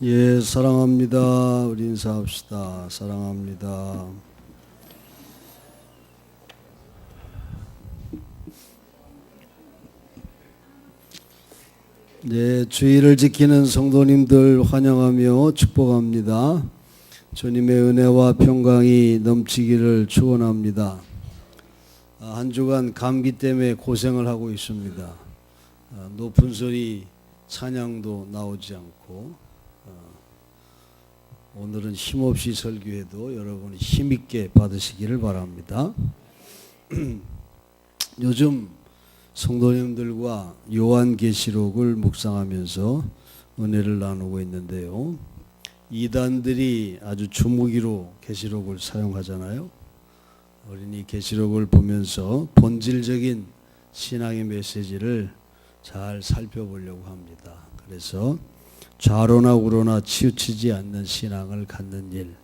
예, 사랑합니다. 우리 인사합시다. 사랑합니다. 네, 주의를 지키는 성도님들 환영하며 축복합니다. 주님의 은혜와 평강이 넘치기를 축원합니다. 한 주간 감기 때문에 고생을 하고 있습니다. 높은 소리 찬양도 나오지 않고 오늘은 힘없이 설교해도 여러분이 힘있게 받으시기를 바랍니다. 요즘 성도님들과 요한계시록을 묵상하면서 은혜를 나누고 있는데요. 이단들이 아주 주무기로 계시록을 사용하잖아요. 우리는 이 계시록을 보면서 본질적인 신앙의 메시지를 잘 살펴보려고 합니다. 그래서 좌로나 우로나 치우치지 않는 신앙을 갖는 일,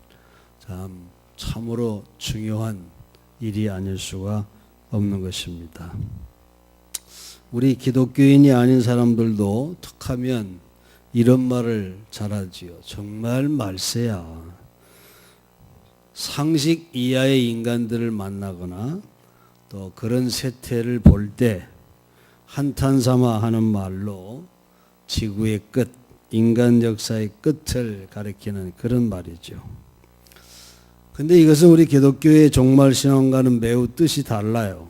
참으로 중요한 일이 아닐 수가 없는 것입니다. 우리 기독교인이 아닌 사람들도 툭하면 이런 말을 잘하지요. 정말 말세야. 상식 이하의 인간들을 만나거나 또 그런 세태를 볼 때 한탄삼아 하는 말로 지구의 끝, 인간 역사의 끝을 가리키는 그런 말이죠. 근데 이것은 우리 기독교의 종말신앙과는 매우 뜻이 달라요.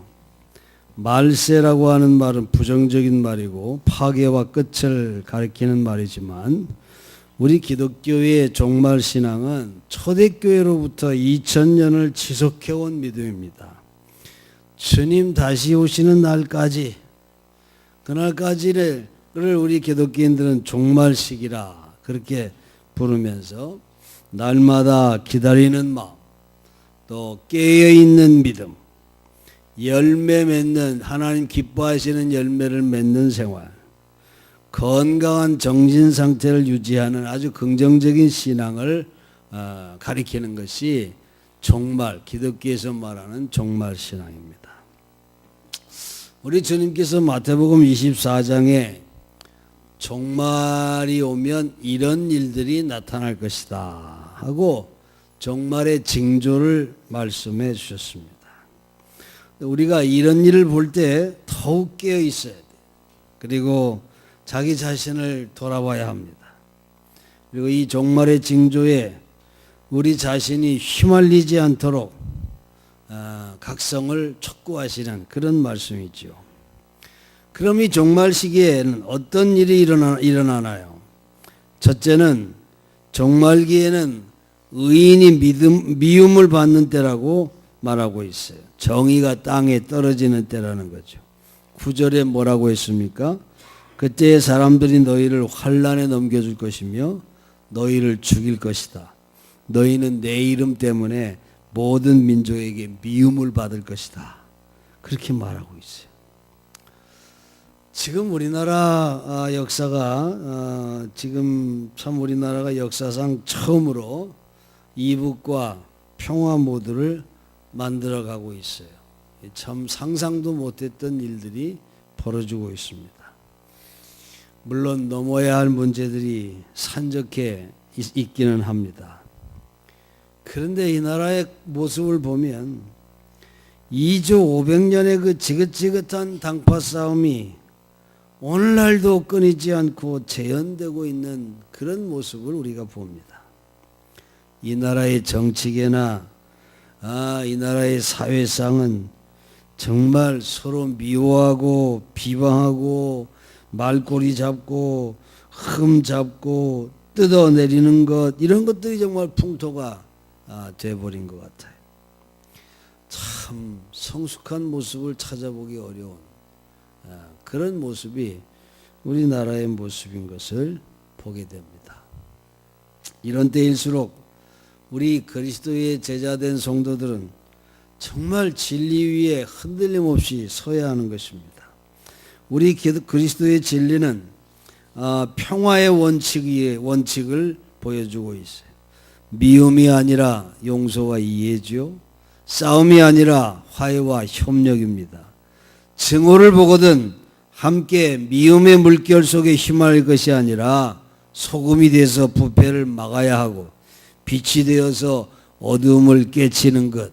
말세라고 하는 말은 부정적인 말이고 파괴와 끝을 가리키는 말이지만 우리 기독교의 종말신앙은 초대교회로부터 2000년을 지속해온 믿음입니다. 주님 다시 오시는 날까지, 그날까지를 우리 기독교인들은 종말시기라 그렇게 부르면서 날마다 기다리는 마음, 또 깨어있는 믿음, 열매 맺는, 하나님 기뻐하시는 열매를 맺는 생활, 건강한 정신 상태를 유지하는 아주 긍정적인 신앙을 가리키는 것이 종말, 기독교에서 말하는 종말 신앙입니다. 우리 주님께서 마태복음 24장에 종말이 오면 이런 일들이 나타날 것이다 하고 종말의 징조를 말씀해 주셨습니다. 우리가 이런 일을 볼 때 더욱 깨어 있어야 돼요. 그리고 자기 자신을 돌아봐야 합니다. 그리고 이 종말의 징조에 우리 자신이 휘말리지 않도록 각성을 촉구하시는 그런 말씀이죠. 그럼 이 종말 시기에는 어떤 일이 일어나나요? 첫째는 종말기에는 의인이 미움을 받는 때라고 말하고 있어요. 정의가 땅에 떨어지는 때라는 거죠. 9절에 뭐라고 했습니까? 그때 사람들이 너희를 환난에 넘겨줄 것이며 너희를 죽일 것이다. 너희는 내 이름 때문에 모든 민족에게 미움을 받을 것이다. 그렇게 말하고 있어요. 지금 우리나라 역사가 지금 참 우리나라가 역사상 처음으로 이북과 평화 모드를 만들어가고 있어요. 참 상상도 못했던 일들이 벌어지고 있습니다. 물론 넘어야 할 문제들이 산적해 있기는 합니다. 그런데 이 나라의 모습을 보면 2조 500년의 그 지긋지긋한 당파 싸움이 오늘날도 끊이지 않고 재현되고 있는 그런 모습을 우리가 봅니다. 이 나라의 정치계나 이 나라의 사회상은 정말 서로 미워하고 비방하고 말꼬리 잡고 흠 잡고 뜯어내리는 것, 이런 것들이 정말 풍토가 돼버린 것 같아요. 참 성숙한 모습을 찾아보기 어려운 그런 모습이 우리나라의 모습인 것을 보게 됩니다. 이런 때일수록 우리 그리스도의 제자된 성도들은 정말 진리 위에 흔들림 없이 서야 하는 것입니다. 우리 그리스도의 진리는 평화의 원칙을 보여주고 있어요. 미움이 아니라 용서와 이해죠. 싸움이 아니라 화해와 협력입니다. 증오를 보거든 함께 미움의 물결 속에 휘말릴 것이 아니라 소금이 돼서 부패를 막아야 하고 빛이 되어서 어두움을 깨치는 것,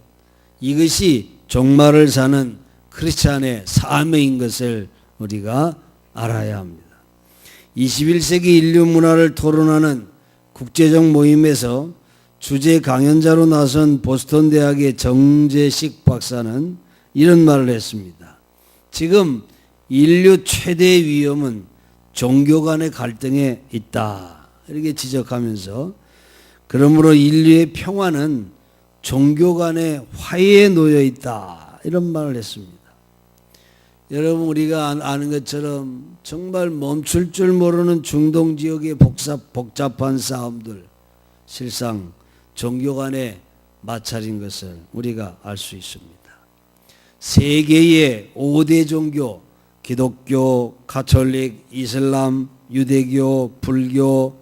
이것이 종말을 사는 크리스찬의 사명인 것을 우리가 알아야 합니다. 21세기 인류 문화를 토론하는 국제적 모임에서 주재 강연자로 나선 보스턴 대학의 정재식 박사는 이런 말을 했습니다. 지금 인류 최대의 위험은 종교 간의 갈등에 있다, 이렇게 지적하면서 그러므로 인류의 평화는 종교 간의 화해에 놓여 있다, 이런 말을 했습니다. 여러분, 우리가 아는 것처럼 정말 멈출 줄 모르는 중동 지역의 복잡한 싸움들, 실상 종교 간의 마찰인 것을 우리가 알 수 있습니다. 세계의 5대 종교, 기독교, 가톨릭, 이슬람, 유대교, 불교,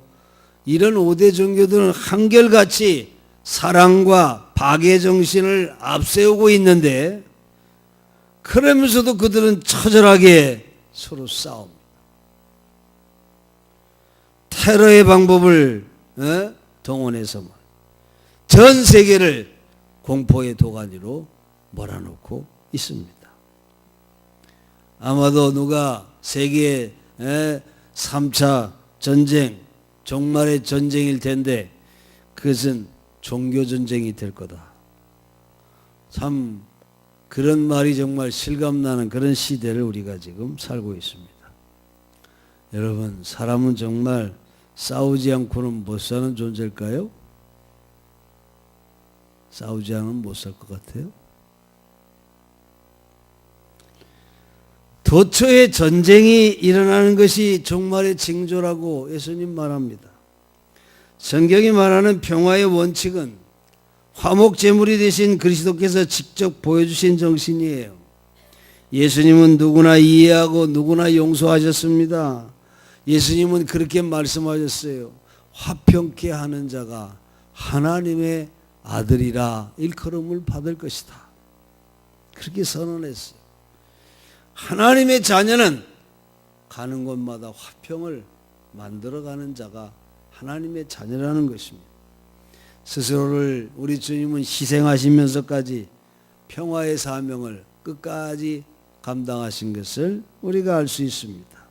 이런 5대 종교들은 한결같이 사랑과 박애 정신을 앞세우고 있는데, 그러면서도 그들은 처절하게 서로 싸웁니다. 테러의 방법을 동원해서 전 세계를 공포의 도가니로 몰아넣고 있습니다. 아마도 누가 세계 3차 전쟁, 종말의 전쟁일 텐데 그것은 종교전쟁이 될 거다. 참 그런 말이 정말 실감나는 그런 시대를 우리가 지금 살고 있습니다. 여러분, 사람은 정말 싸우지 않고는 못 사는 존재일까요? 싸우지 않으면 못 살 것 같아요. 도처에 전쟁이 일어나는 것이 종말의 징조라고 예수님 말합니다. 성경이 말하는 평화의 원칙은 화목제물이 되신 그리스도께서 직접 보여주신 정신이에요. 예수님은 누구나 이해하고 누구나 용서하셨습니다. 예수님은 그렇게 말씀하셨어요. 화평케 하는 자가 하나님의 아들이라 일컬음을 받을 것이다. 그렇게 선언했어요. 하나님의 자녀는 가는 곳마다 화평을 만들어가는 자가 하나님의 자녀라는 것입니다. 스스로를 우리 주님은 희생하시면서까지 평화의 사명을 끝까지 감당하신 것을 우리가 알 수 있습니다.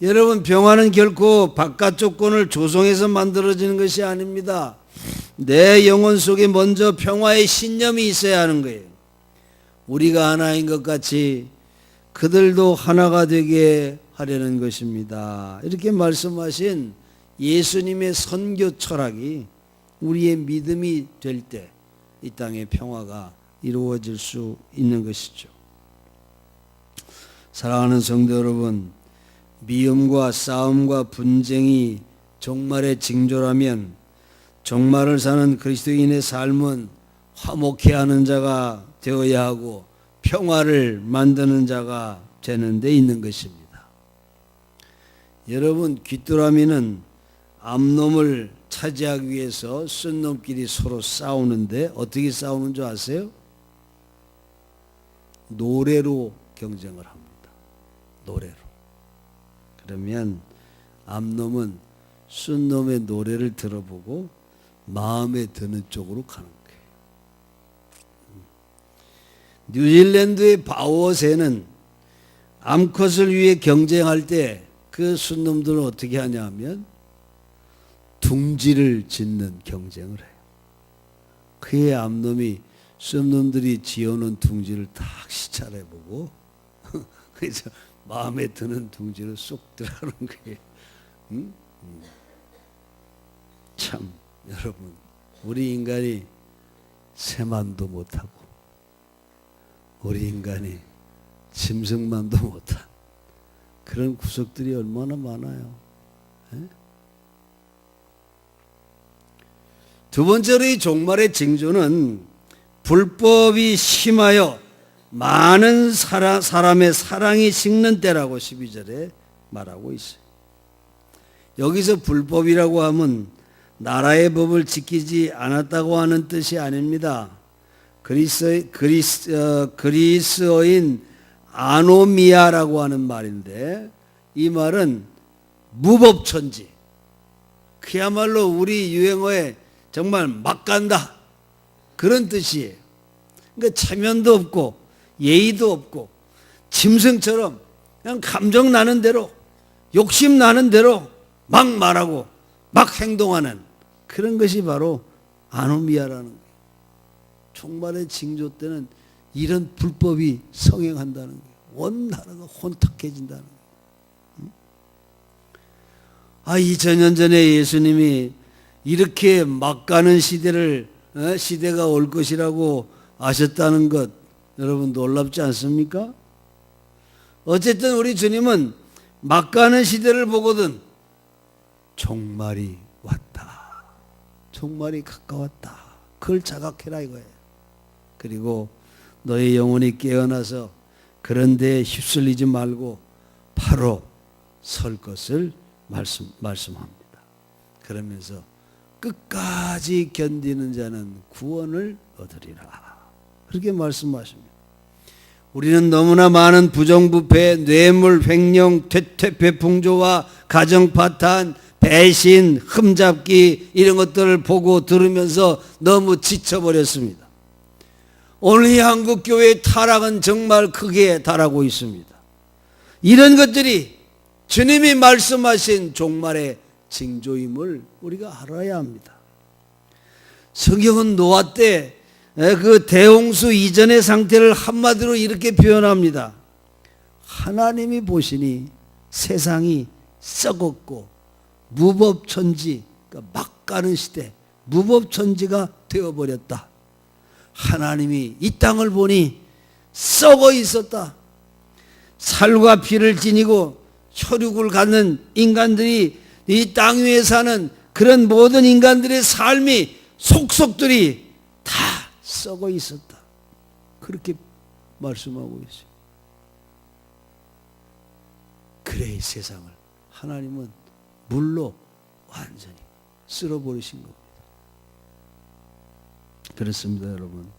여러분, 평화는 결코 바깥 조건을 조성해서 만들어지는 것이 아닙니다. 내 영혼 속에 먼저 평화의 신념이 있어야 하는 거예요. 우리가 하나인 것 같이 그들도 하나가 되게 하려는 것입니다. 이렇게 말씀하신 예수님의 선교 철학이 우리의 믿음이 될 때 이 땅의 평화가 이루어질 수 있는 것이죠. 사랑하는 성도 여러분, 미움과 싸움과 분쟁이 종말의 징조라면 종말을 사는 그리스도인의 삶은 화목해 하는 자가 되어야 하고 평화를 만드는 자가 되는 데 있는 것입니다. 여러분, 귀뚜라미는 암놈을 차지하기 위해서 쓴 놈끼리 서로 싸우는데 어떻게 싸우는 줄 아세요? 노래로 경쟁을 합니다. 노래로. 그러면 암놈은 쓴 놈의 노래를 들어보고 마음에 드는 쪽으로 가는 거예요. 뉴질랜드의 바오새는 암컷을 위해 경쟁할 때 그 순놈들은 어떻게 하냐 하면 둥지를 짓는 경쟁을 해요. 그의 암놈이 쏨놈들이 지어놓은 둥지를 딱 시찰해보고 그래서 마음에 드는 둥지로 쏙 들어가는 거예요. 응? 참 여러분, 우리 인간이 새만도 못하고 우리 인간이 짐승만도 못한 그런 구석들이 얼마나 많아요. 에? 두 번째로 이 종말의 징조는 불법이 심하여 많은 사람의 사랑이 식는 때라고 12절에 말하고 있어요. 여기서 불법이라고 하면 나라의 법을 지키지 않았다고 하는 뜻이 아닙니다. 그리스어인 아노미아라고 하는 말인데 이 말은 무법천지, 그야말로 우리 유행어에 정말 막 간다 그런 뜻이에요. 그러니까 체면도 없고 예의도 없고 짐승처럼 그냥 감정 나는 대로 욕심 나는 대로 막 말하고 막 행동하는 그런 것이 바로 아노미아라는 거예요. 종말의 징조 때는 이런 불법이 성행한다는 거예요. 온 나라가 혼탁해진다는 거예요. 2000년 전에 예수님이 이렇게 막 가는 시대가 올 것이라고 아셨다는 것 여러분 놀랍지 않습니까? 어쨌든 우리 주님은 막 가는 시대를 보거든 종말이 왔다. 종말이 가까웠다. 그걸 자각해라 이거예요. 그리고 너의 영혼이 깨어나서 그런 데에 휩쓸리지 말고 바로 설 것을 말씀합니다. 그러면서 끝까지 견디는 자는 구원을 얻으리라. 그렇게 말씀하십니다. 우리는 너무나 많은 부정부패, 뇌물, 횡령, 퇴폐 풍조와 가정 파탄, 배신, 흠잡기 이런 것들을 보고 들으면서 너무 지쳐버렸습니다. 오늘 이 한국교회의 타락은 정말 크게 달하고 있습니다. 이런 것들이 주님이 말씀하신 종말의 징조임을 우리가 알아야 합니다. 성경은 노아 때 그 대홍수 이전의 상태를 한마디로 이렇게 표현합니다. 하나님이 보시니 세상이 썩었고 무법천지, 그러니까 막 가는 시대 무법천지가 되어버렸다. 하나님이 이 땅을 보니 썩어 있었다. 살과 피를 지니고 혈육을 갖는 인간들이 이 땅 위에 사는 그런 모든 인간들의 삶이 속속들이 다 썩어 있었다. 그렇게 말씀하고 있어요. 그래 이 세상을 하나님은 물로 완전히 쓸어버리신 겁니다. 그렇습니다 여러분.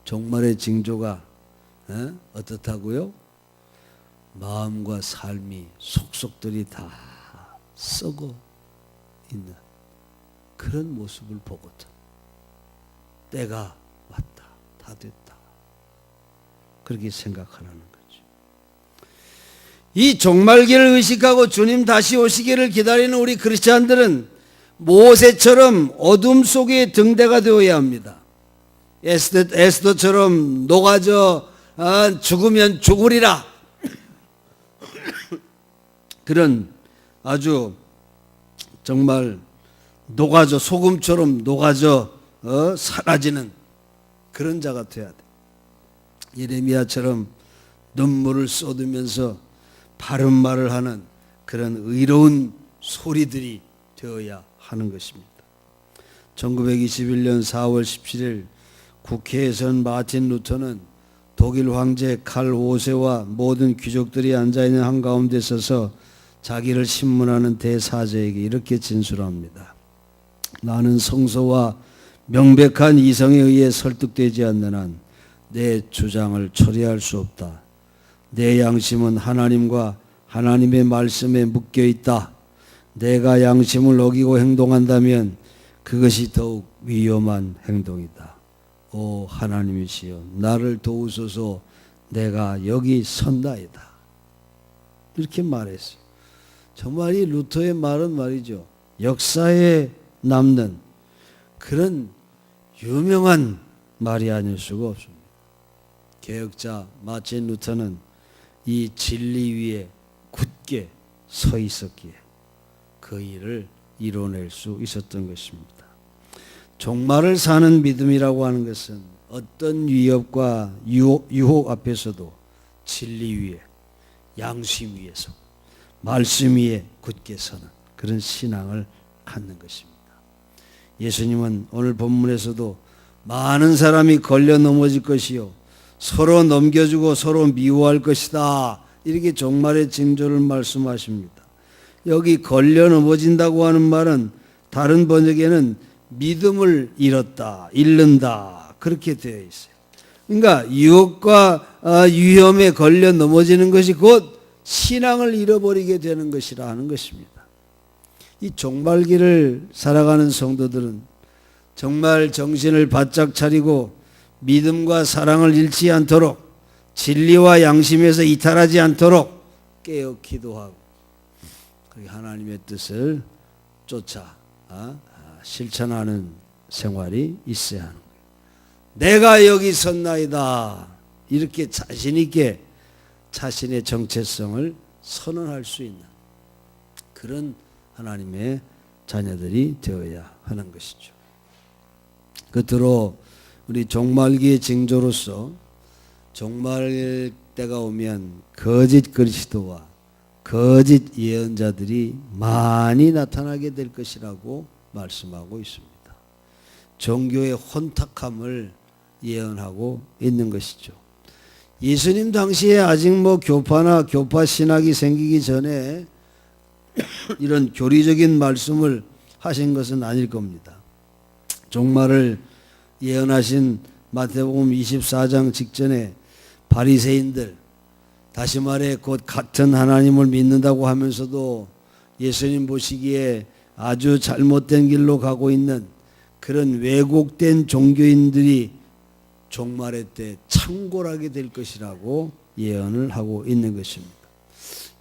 종말의 징조가 어떻다고요? 마음과 삶이 속속들이 다 썩어 있는 그런 모습을 보거든. 때가 왔다. 다 됐다. 그렇게 생각하라는 거죠. 이 종말기를 의식하고 주님 다시 오시기를 기다리는 우리 크리스찬들은 모세처럼 어둠 속의 등대가 되어야 합니다. 에스더처럼 녹아져 죽으면 죽으리라. 그런 아주 정말 녹아져 소금처럼 녹아져 사라지는 그런 자가 돼야 돼. 예레미야처럼 눈물을 쏟으면서 바른 말을 하는 그런 의로운 소리들이 되어야 하는 것입니다. 1921년 4월 17일 국회에선 마틴 루터는 독일 황제 칼 5세와 모든 귀족들이 앉아있는 한가운데 서서 자기를 신문하는 대사제에게 이렇게 진술합니다. 나는 성서와 명백한 이성에 의해 설득되지 않는 한 내 주장을 처리할 수 없다. 내 양심은 하나님과 하나님의 말씀에 묶여 있다. 내가 양심을 어기고 행동한다면 그것이 더욱 위험한 행동이다. 오 하나님이시여 나를 도우소서. 내가 여기 선다이다. 이렇게 말했어요. 정말 이 루터의 말은 말이죠. 역사에 남는 그런 유명한 말이 아닐 수가 없습니다. 개혁자 마틴 루터는 이 진리 위에 굳게 서 있었기에 그 일을 이뤄낼 수 있었던 것입니다. 종말을 사는 믿음이라고 하는 것은 어떤 위협과 유혹 앞에서도 진리 위에 양심 위에서 말씀 위에 굳게 서는 그런 신앙을 갖는 것입니다. 예수님은 오늘 본문에서도 많은 사람이 걸려 넘어질 것이요 서로 넘겨주고 서로 미워할 것이다. 이렇게 종말의 징조를 말씀하십니다. 여기 걸려 넘어진다고 하는 말은 다른 번역에는 믿음을 잃는다. 그렇게 되어 있어요. 그러니까 유혹과 위험에 걸려 넘어지는 것이 곧 신앙을 잃어버리게 되는 것이라 하는 것입니다. 이 종말기를 살아가는 성도들은 정말 정신을 바짝 차리고 믿음과 사랑을 잃지 않도록 진리와 양심에서 이탈하지 않도록 깨어 기도하고 하나님의 뜻을 쫓아 실천하는 생활이 있어야 하는 거예요. 내가 여기 섰나이다. 이렇게 자신 있게 자신의 정체성을 선언할 수 있는 그런 하나님의 자녀들이 되어야 하는 것이죠. 끝으로 우리 종말기의 징조로서 종말 때가 오면 거짓 그리스도와 거짓 예언자들이 많이 나타나게 될 것이라고 말씀하고 있습니다. 종교의 혼탁함을 예언하고 있는 것이죠. 예수님 당시에 아직 교파나 교파 신학이 생기기 전에 이런 교리적인 말씀을 하신 것은 아닐 겁니다. 종말을 예언하신 마태복음 24장 직전에 바리새인들, 다시 말해 곧 같은 하나님을 믿는다고 하면서도 예수님 보시기에 아주 잘못된 길로 가고 있는 그런 왜곡된 종교인들이 종말의 때 창궐하게 될 것이라고 예언을 하고 있는 것입니다.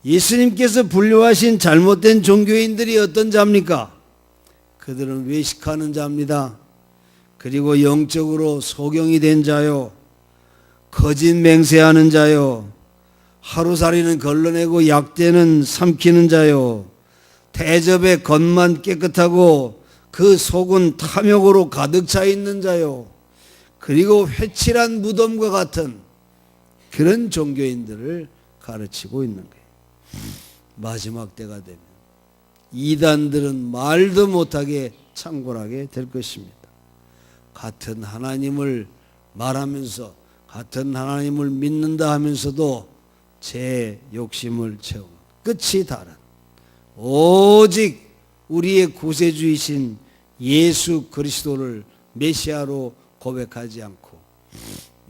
예수님께서 분류하신 잘못된 종교인들이 어떤 자입니까? 그들은 외식하는 자입니다. 그리고 영적으로 소경이 된 자요, 거짓 맹세하는 자요, 하루살이는 걸러내고 약대는 삼키는 자요, 대접의 겉만 깨끗하고 그 속은 탐욕으로 가득 차 있는 자요, 그리고 회칠한 무덤과 같은 그런 종교인들을 가르치고 있는 거예요. 마지막 때가 되면 이단들은 말도 못하게 창궐하게 될 것입니다. 같은 하나님을 말하면서 같은 하나님을 믿는다 하면서도 제 욕심을 채우는 끝이 다른 오직 우리의 구세주이신 예수 그리스도를 메시아로 고백하지 않고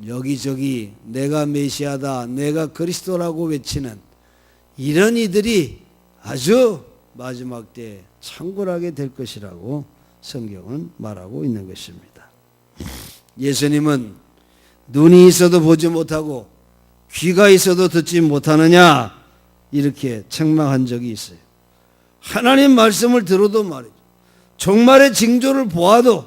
여기저기 내가 메시아다, 내가 그리스도라고 외치는 이런 이들이 아주 마지막 때에 창궐하게 될 것이라고 성경은 말하고 있는 것입니다. 예수님은 눈이 있어도 보지 못하고 귀가 있어도 듣지 못하느냐 이렇게 책망한 적이 있어요. 하나님 말씀을 들어도 말이죠. 종말의 징조를 보아도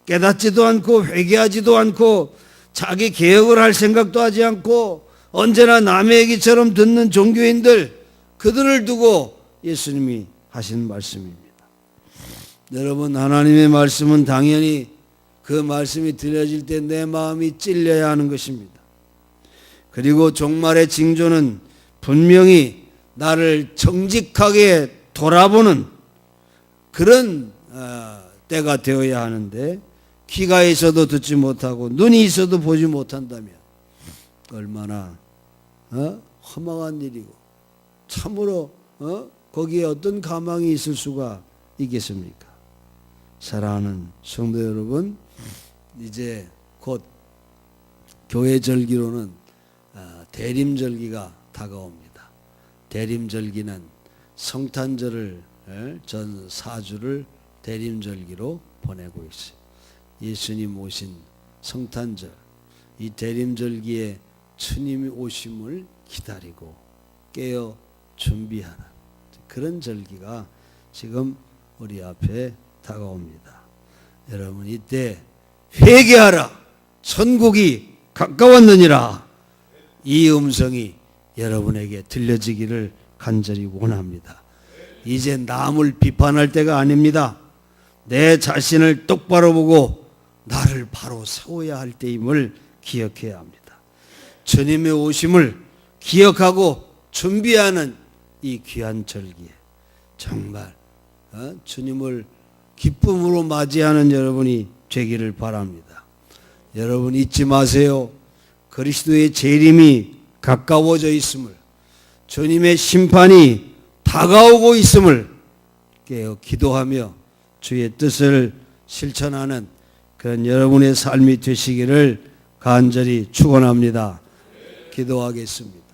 깨닫지도 않고 회개하지도 않고 자기 개혁을 할 생각도 하지 않고 언제나 남의 얘기처럼 듣는 종교인들, 그들을 두고 예수님이 하신 말씀입니다. 여러분, 하나님의 말씀은 당연히 그 말씀이 들려질 때 내 마음이 찔려야 하는 것입니다. 그리고 종말의 징조는 분명히 나를 정직하게 돌아보는 그런 때가 되어야 하는데, 귀가 있어도 듣지 못하고 눈이 있어도 보지 못한다면 얼마나 허망한 일이고 참으로 거기에 어떤 가망이 있을 수가 있겠습니까? 사랑하는 성도 여러분, 이제 곧 교회 절기로는 대림절기가 다가옵니다. 대림절기는 성탄절을 전 4주를 대림절기로 보내고 있어요. 예수님 오신 성탄절, 이 대림절기에 주님이 오심을 기다리고 깨어 준비하는 그런 절기가 지금 우리 앞에 다가옵니다. 여러분, 이때 회개하라, 천국이 가까웠느니라, 이 음성이 여러분에게 들려지기를 간절히 원합니다. 이제 남을 비판할 때가 아닙니다. 내 자신을 똑바로 보고 나를 바로 세워야 할 때임을 기억해야 합니다. 주님의 오심을 기억하고 준비하는 이 귀한 절기에 정말 주님을 기쁨으로 맞이하는 여러분이 되기를 바랍니다. 여러분, 잊지 마세요. 그리스도의 재림이 가까워져 있음을, 주님의 심판이 다가오고 있음을 깨어 기도하며 주의 뜻을 실천하는 그런 여러분의 삶이 되시기를 간절히 축원합니다. 기도하겠습니다.